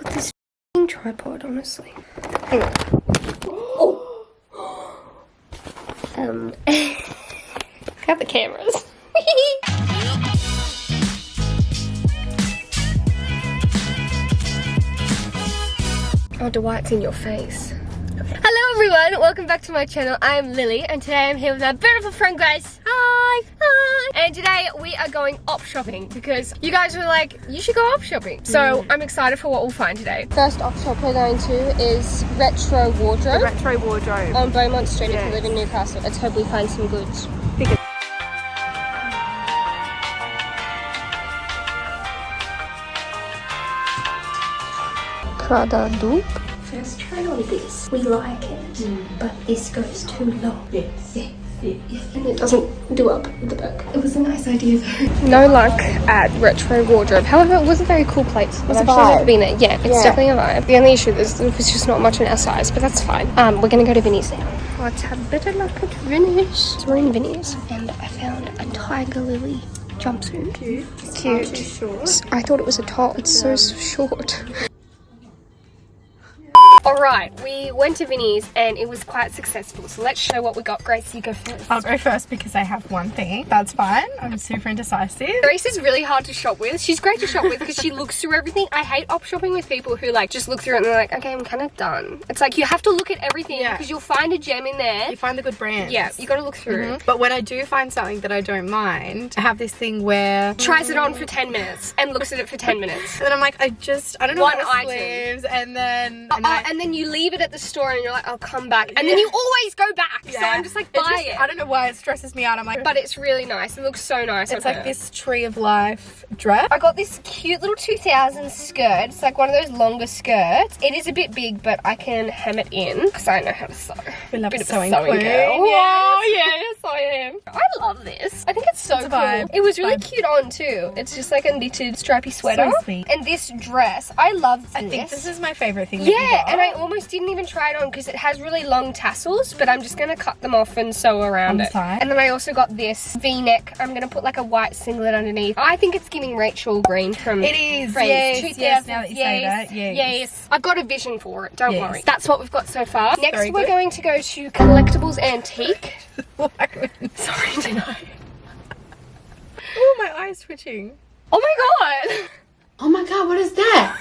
Got this f***ing tripod, honestly. Hang on. Oh. Got the cameras. Oh, Dwight's in your face. Hello everyone, welcome back to my channel. I'm Lily and today I'm here with our beautiful friend Grace. Hi! Hi! And today we are going op shopping because you guys were like, you should go op shopping. So I'm excited for what we'll find today. First op shop we're going to is Retro Wardrobe. The Retro Wardrobe. On Beaumont Street if you live in Newcastle. Let's hope we find some goods. Prada dupe. First try on this. We like it, but this goes too low. Yes. Yeah. And it doesn't do up with the back. It was a nice idea though. No luck at Retro Wardrobe. However, it was a very cool place. I've actually never been there. Yeah, it's definitely a vibe. The only issue is there was just not much in our size, but that's fine. We're gonna go to Vinnie's now. Let's have better luck at Vinnie's. So we're in Vinnie's and I found a tiger lily jumpsuit. Cute. It's cute. Too short. I thought it was a top. It's so short. Alright, we went to Vinnie's and it was quite successful. So let's show what we got. Grace, you go first. I'll go first because I have one thing. That's fine. I'm super indecisive. Grace is really hard to shop with. She's great to shop with because she looks through everything. I hate op shopping with people who like just look through it and they're like, okay, I'm kind of done. It's like you have to look at everything because you'll find a gem in there. You find the good brands. Yeah, you got to look through. But when I do find something that I don't mind, I have this thing where tries it on for 10 minutes and looks at it for 10 minutes. And then I'm like, I don't know One what item. sleeves, and then and then you leave it at the store and you're like, I'll come back, and then you always go back. So I'm just like, buy it. I don't know why it stresses me out. I'm like, but it's really nice. It looks so nice. it's like this tree of life dress. I got this cute little 2000s skirt. It's like one of those longer skirts. It is a bit big, but I can hem it in because I know how to sew. We love Bit of a sewing sewing queen. girl. Yes. Oh yes, I am. I love this. I think it's so cool. Vibe. It was really cute on too. It's just like a knitted stripy sweater. So sweet. And this dress, I love this. I think this is my favorite thing. That you Yeah, got. and I almost didn't even try it on because it has really long tassels, but I'm just gonna cut them off and sew around On the it. side. And then I also got this V-neck. I'm gonna put like a white singlet underneath. I think it's giving Rachel Green from It is. Friends. Yes, now that you say that. Yes. I've got a vision for it, don't worry. That's what we've got so far. Next Very we're good. going to go to Collectibles Antique. Sorry, did I? Oh, my eye's twitching. Oh my god! Oh my god, what is that?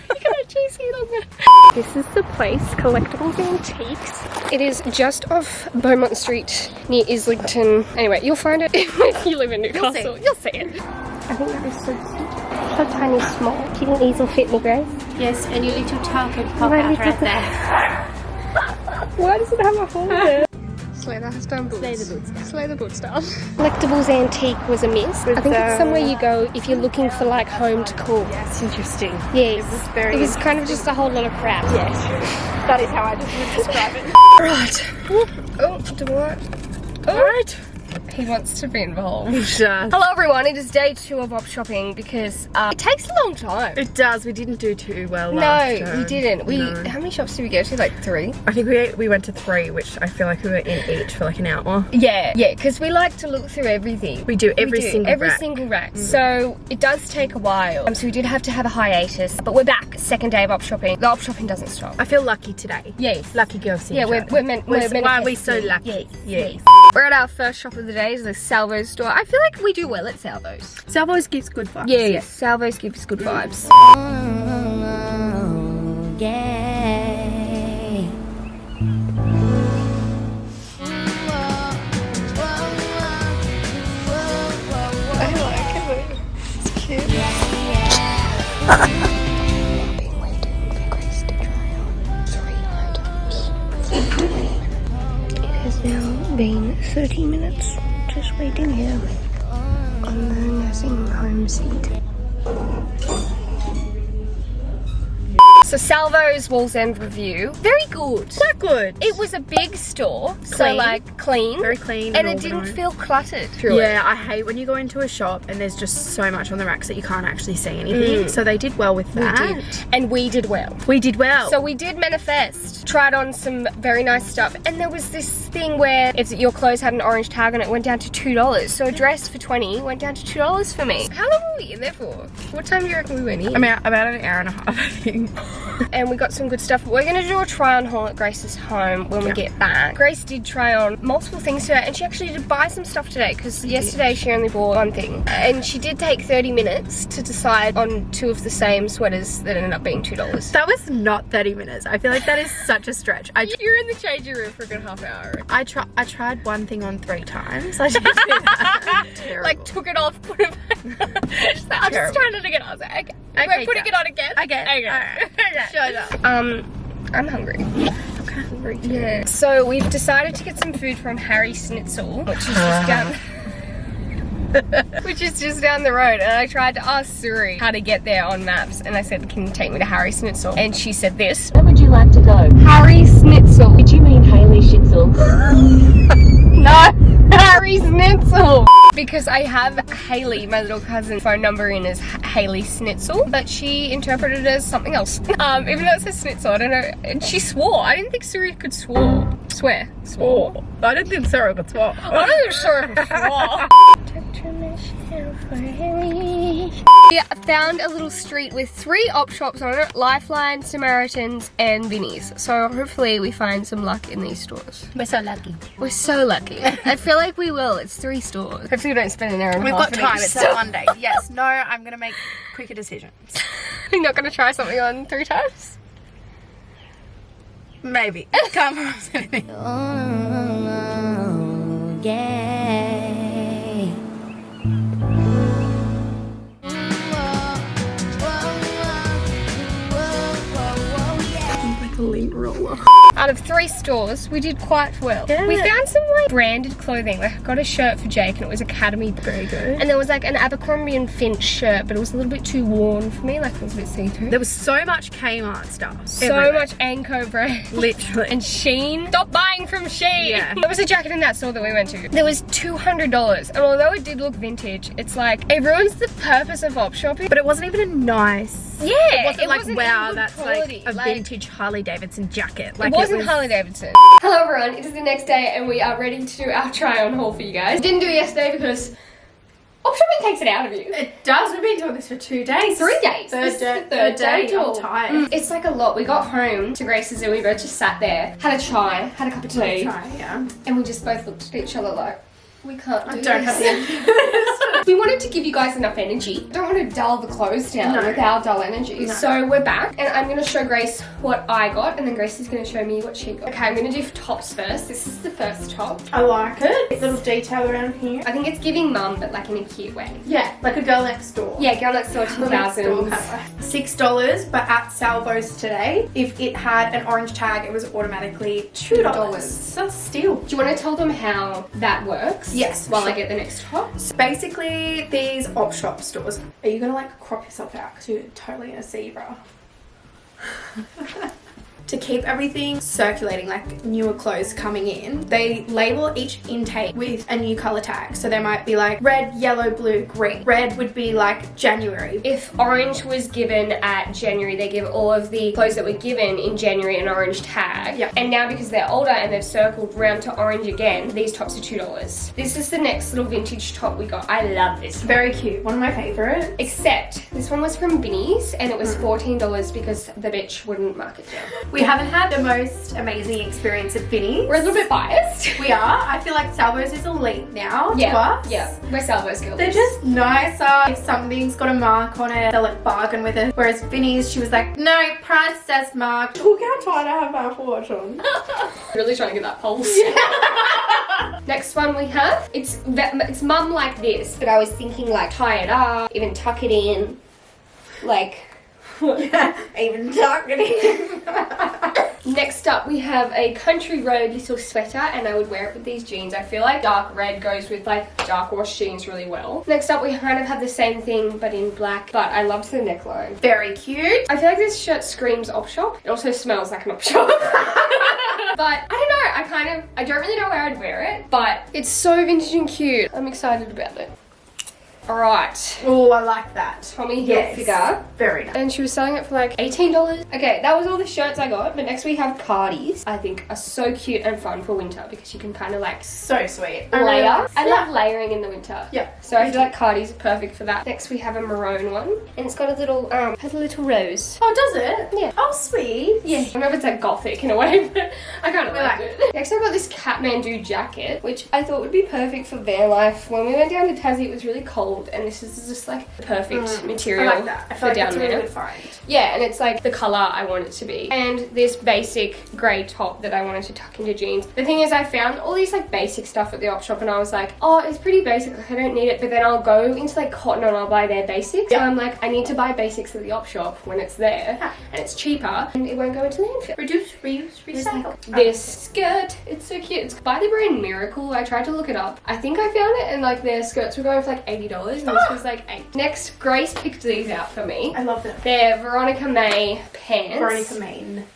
Look at how juicy it is. This is the place, Collectibles Antiques. It is just off Beaumont Street near Islington. Anyway, you'll find it if you live in Newcastle. You'll see it. I think that is so cute. So tiny, small. Do you think these will fit me, Grace? Yes, and your little toe can pop out right there. Why does it have a hole there? Slay the boots. Slay the boots down. Slay the boots down. Collectibles Antique was a miss. I think it's somewhere you go if you're looking for like home decor. That's interesting. Yes. It was kind of just a whole lot of crap. Yes. That is how I just would describe it. Right. Oh, do what? Alright. He wants to be involved. Hello everyone, it is day 2 of op shopping because it takes a long time. It does. We didn't do too well No, last time. we didn't. How many shops did we go to? Like 3? I think we went to 3, which I feel like we were in each for like an hour. Yeah, because we like to look through everything. We do every single rack. So it does take a while. So we did have to have a hiatus, but we're back. Second day of op shopping. The op shopping doesn't stop. I feel lucky today. Yes. Lucky girl syndrome. Yeah, we're meant. Why are we so lucky? Yes. Yes. We're at our first shop of the day, is the Salvo's store. I feel like we do well at Salvo's. Salvo's gives good vibes. Yeah, Salvo's gives good vibes. Been waiting for Grace to try on 3 items. It has now been 30 minutes just waiting here on the nursing home seat. So Salvo's Wall's End review, very good. Quite good. It was a big store, so Clean. like clean. Very clean. And it didn't feel cluttered through it. Yeah, I hate when you go into a shop and there's just so much on the racks that you can't actually see anything. So they did well with that. We did. And we did well. We did well. So we did manifest, tried on some very nice stuff, and there was this thing where if your clothes had an orange tag on it, it went down to $2. So a dress for $20 went down to $2 for me. How long were we in there for? What time do you reckon we went in? I mean, about an hour and a half, I think. And we got some good stuff. We're gonna do a try on haul at Grace's home when we get back. Grace did try on multiple things today, and she actually did buy some stuff today because yesterday she only bought one thing. And she did take 30 minutes to decide on 2 of the same sweaters that ended up being $2. That was not 30 minutes. I feel like that is such a stretch. You're in the changing room for a good half hour. I tried one thing on 3 times. I should do that. Terrible. Like took it off, put it back. I'm just trying to get on. I was like, okay, we're putting it on again. Okay. Alright. Shut up. I'm hungry. Okay, hungry too. Yeah. So we've decided to get some food from Harry Schnitzel, which is just down which is just down the road. And I tried to ask Suri how to get there on maps, and I said, can you take me to Harry Schnitzel? And she said this. Where would you like to go? Harry Schnitzel. Did you mean Haley Schnitzel? No, Harry Schnitzel. Because I have Haley, my little cousin, phone number in as Haley Schnitzel, but she interpreted it as something else. Even though it says Schnitzel, I don't know. And she swore. I didn't think Suri could swear. Swore. I don't think Sarah could swap. I don't think Suri could swore. We found a little street with 3 op shops on it: Lifeline, Samaritans, and Vinnie's. So hopefully we find some luck in these stores. We're so lucky. We're so lucky. I feel like we will. It's 3 stores. Hopefully we don't spend an hour and a We've half. got time. It's a Monday. Yes. No, I'm going to make quicker decisions. You're not going to try something on 3 times? Maybe. Come on. Oh, yeah. Like a lint roller. Out of 3 stores, we did quite well. Yeah. We found some like branded clothing. Like I got a shirt for Jake and it was Academy. Very good. And there was like an Abercrombie and Finch shirt, but it was a little bit too worn for me. Like it was a bit see-through. There was so much Kmart stuff. So everywhere. much Anko brand. Literally. And Shein. Stop buying from Shein. Yeah. There was a jacket in that store that we went to. There was $200. And although it did look vintage, it's like, it ruins the purpose of op shopping. But it wasn't even a nice. Yeah. It wasn't like, wow, good that's quality. like a vintage Harley Davidson jacket. Like It wasn't Harley Davidson. Hello everyone, it is the next day and we are ready to do our try on haul for you guys. Didn't do it yesterday because op shopping takes it out of you. It does. We've been doing this for 2 days. 3 days. Third day. day. I'm tired. It's like a lot. We got home to Grace's and we both just sat there, had a chai, had a cup of tea, Yeah. and we just both looked at each other like, we can't do Don't have this. the We wanted to give you guys enough energy. Don't want to dull the clothes down with our dull energy. No. So we're back and I'm going to show Grace what I got and then Grace is going to show me what she got. Okay, I'm going to do tops first. This is the first top. I like it. Little detail around here. I think it's giving mum, but like in a cute way. Yeah, like a girl next door. Yeah, girl next door 2000s. $6, but at Salvo's today, if it had an orange tag, it was automatically $2. That's a steal. Do you want to tell them how that works? Yes, While sure. I get the next top? So basically, these op shop stores. Are you gonna like crop yourself out because you're totally in a zebra? To keep everything circulating, like newer clothes coming in, they label each intake with a new color tag. So they might be like red, yellow, blue, green. Red would be like January. If orange was given at January, they give all of the clothes that were given in January an orange tag. Yeah. And now because they're older and they've circled round to orange again, these tops are $2. This is the next little vintage top we got. I love this. Very cute. One of my favorites. Except this one was from Vinnie's and it was $14 because the bitch wouldn't mark it down. We haven't had the most amazing experience at Vinnie's. We're a little bit biased. We are. I feel like Salvo's is elite now to us. Yeah, we're Salvo's girls. They're just nicer. If something's got a mark on it, they'll like bargain with it. Whereas Vinnie's, she was like, no, price says mark. Look how tight I have my Apple Watch on. Really trying to get that pulse. Next one we have, it's mum like this, but I was thinking like tie it up, even tuck it in, like Even tuck it in. Next up, we have a country road little sweater, and I would wear it with these jeans. I feel like dark red goes with like dark wash jeans really well. Next up, we kind of have the same thing but in black, but I loved the neckline. Very cute. I feel like this shirt screams op shop. It also smells like an op shop. But I don't know, I don't really know where I'd wear it, but it's so vintage and cute. I'm excited about it. Alright. Oh, I like that. Tommy Hilfiger. Very nice. And she was selling it for like $18. Okay, that was all the shirts I got, but next we have cardies. I think are so cute and fun for winter because you can kind of like So sweet. layer. I love layering in the winter. Yeah. So I feel like cardies are perfect for that. Next we have a maroon one, and it's got a little has a little rose. Oh, does it? Yeah. Oh, sweet. Yeah. I don't know if it's like gothic in a way, but I kind of like it. Next I got this Kathmandu jacket, which I thought would be perfect for van life. When we went down to Tassie, it was really cold, and this is just like the perfect material I like that. I feel like that's a really good find. Yeah, and it's like the colour I want it to be. And this basic grey top that I wanted to tuck into jeans. The thing is, I found all these like basic stuff at the op shop, and I was like, oh, it's pretty basic, like I don't need it. But then I'll go into like Cotton and I'll buy their basics. Yep. So I'm like, I need to buy basics at the op shop when it's there, and it's cheaper, and it won't go into landfill. Reduce, reuse, recycle. This skirt, it's so cute. It's by the brand Miracle. I tried to look it up. I think I found it, and like their skirts were going for like $80, and this was like $8. Next, Grace picked these out for me. I love them. They're Veronica May pants.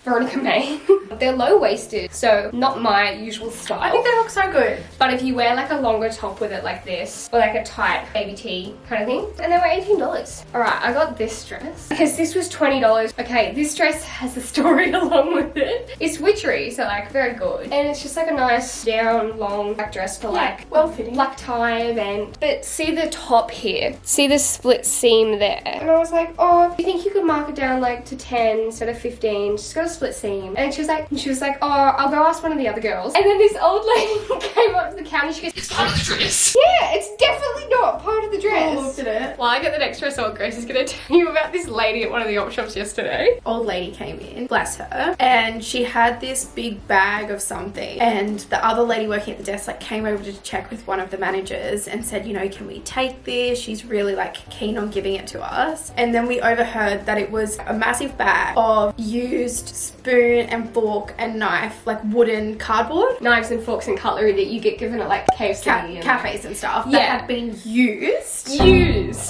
Veronica May. They're low-waisted, so not my usual style. I think they look so good. But if you wear like a longer top with it like this, or like a tight baby tee kind of thing, and they were $18. Alright, I got this dress because this was $20. Okay, this dress has a story along with it. It's witchery, so like very good. And it's just like a nice down long black dress for like well-fitting. black tie event. But see the top here? See the split seam there? And I was like, oh, do you think you could mark it down like to 10 instead of 15? She's got a split seam. And she was like, oh, I'll go ask one of the other girls. And then this old lady came up to the counter. She goes, it's part of the dress. Yeah, it's definitely not part of the dress. I looked at it. While I get the next dress on, Grace is going to tell you about this lady at one of the op shops yesterday. Old lady came in, bless her, and she had this big bag of something, and the other lady working at the desk like came over to check with one of the managers and said, you know, can we take this? She's really like keen on giving it to us. And then we overheard that it was a massive bag of used spoon and fork and knife, like wooden cardboard. Knives and forks and cutlery that you get given at like KFC and cafes and stuff that Yeah. had been used.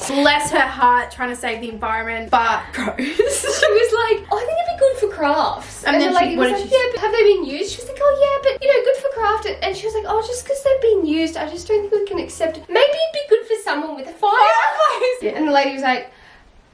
Bless her heart, trying to save the environment, but gross. She was like, oh, I think it'd be good for crafts. And then the lady she- was what like, did she yeah, but have they been used? She was like, oh yeah, but you know, good for craft. And she was like, oh, just because they've been used, I just don't think we can accept it. Maybe it'd be good for someone with a fireplace. Yeah. And the lady was like,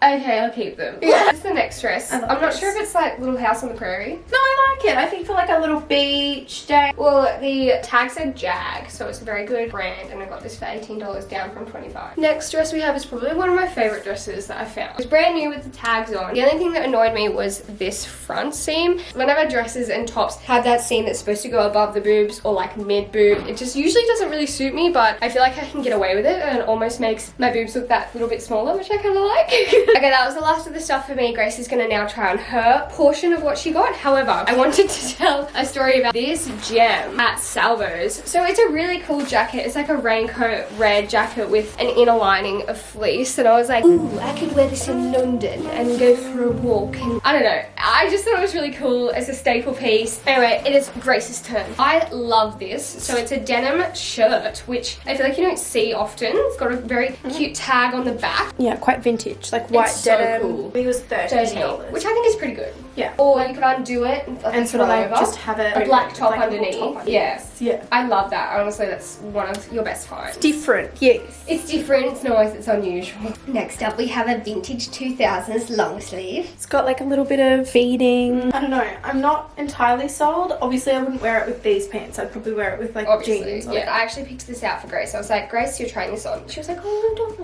okay, I'll keep them. Yeah. That's the next dress. I love I'm not this. sure if it's like Little House on the Prairie. No, I like it. I think for like a little beach day. Well, the tag said Jag, so it's a very good brand, and I got this for $18 down from $25. Next dress we have is probably one of my favorite dresses that I found. It's brand new with the tags on. The only thing that annoyed me was this front seam. Whenever dresses and tops have that seam that's supposed to go above the boobs or like mid boob, it just usually doesn't really suit me, but I feel like I can get away with it, and it almost makes my boobs look that little bit smaller, which I kind of like. Okay, that was the last of the stuff for me. Grace is gonna now try on her portion of what she got. However, I wanted to tell a story about this gem at Salvo's. So it's a really cool jacket. It's like a raincoat red jacket with an inner lining of fleece, and I was like, ooh, I could wear this in London and go for a walk. And I don't know, I just thought it was really cool as a staple piece. Anyway, it is Grace's turn. I love this. So it's a denim shirt, which I feel like you don't see often. It's got a very cute tag on the back. Yeah, quite vintage, like white It's so denim. cool. I think it was $13, which I think is pretty good. Yeah. Or you could undo it and sort of like over. just have it a black top like a underneath. little top Yes. Yeah. I love that. Honestly, that's one of your best finds. Different, yes. It's different, it's nice, it's unusual. Next up we have a vintage 2000s long sleeve. It's got like a little bit of beading. I don't know, I'm not entirely sold. Obviously I wouldn't wear it with these pants. I'd probably wear it with like Obviously, jeans. yeah. I actually picked this out for Grace. I was like, Grace, you're trying this on. She was like, oh, don't.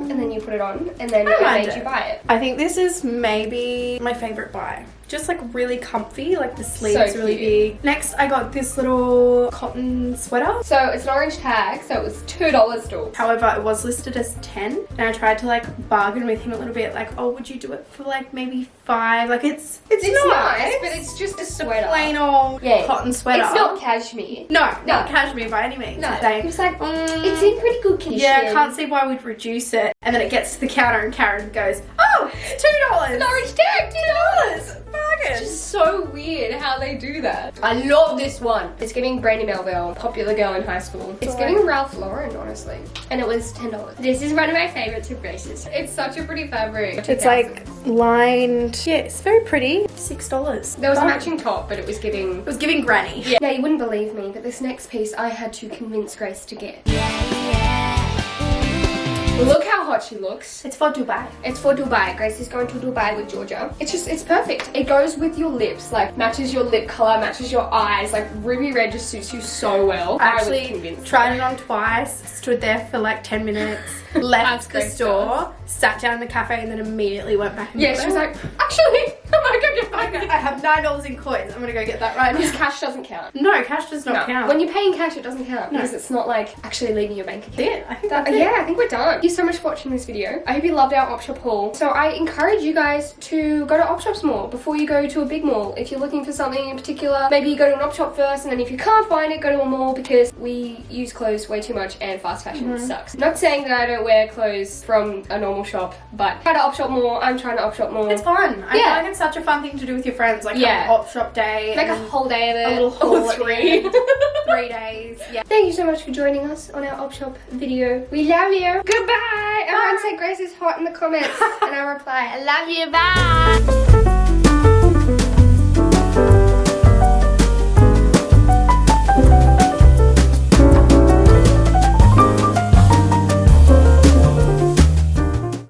And then you put it on, and then it mind made it. you buy it. I think this is maybe my favorite buy. Just like really comfy, like the sleeves So really cute. big. Next I got this little cotton sweater. So it's an orange tag, so it was $2 still. However, it was listed as 10, and I tried to like bargain with him a little bit, like, oh, would you do it for like maybe 5? Like it's nice, but it's just a sweater. plain old cotton sweater. It's not cashmere. No, not cashmere by any means. No, They- it was like, it's in pretty good condition. yeah, I can't see why we'd reduce it. And then it gets to the counter and Karen goes, oh, it's $2. An orange tag, $2. Bargain. It's just so weird. weird how they do that. I love this one. It's giving Brandy Melville, popular girl in high school. It's giving Ralph Lauren, honestly. And it was $10. This is one of my favorites of Grace's. It's such a pretty fabric. It's like lined. Yeah, it's very pretty. $6. There was a matching top, but it was giving... It was giving granny. Yeah. Now, you wouldn't believe me, but this next piece I had to convince Grace to get. Look how hot she looks. It's for Dubai. It's for Dubai. Grace is going to Dubai with Georgia. It's perfect. It goes with your lips, like matches your lip color, matches your eyes. Like ruby red just suits you so well. I actually tried it on twice, stood there for like 10 minutes, left the store, sat down in the cafe, and then immediately went back. Yeah, she was like, actually, I'm gonna go get back. I have $9 in coins. I'm gonna go get that right now. Because cash doesn't count. No, cash does not count. When you're paying cash, it doesn't count because it's not like actually leaving your bank account. Yeah, I think that's it. Yeah, I think we're done. Thank you so much for watching this video. I hope you loved our op shop haul. So I encourage you guys to go to op shops more before you go to a big mall. If you're looking for something in particular, maybe you go to an op shop first, and then if you can't find it, go to a mall, because we use clothes way too much and fast fashion sucks. Not saying that I don't wear clothes from a normal shop, but try to op shop more. I'm trying to op shop more. It's fun. I feel like it's such a fun thing to do with your friends. Like have an op shop day. Make a whole day of it. A little haul or 3. 3 days. Yeah. Thank you so much for joining us on our op shop video. We love you. Goodbye. Everyone say Grace is hot in the comments and I reply, I love you. Bye.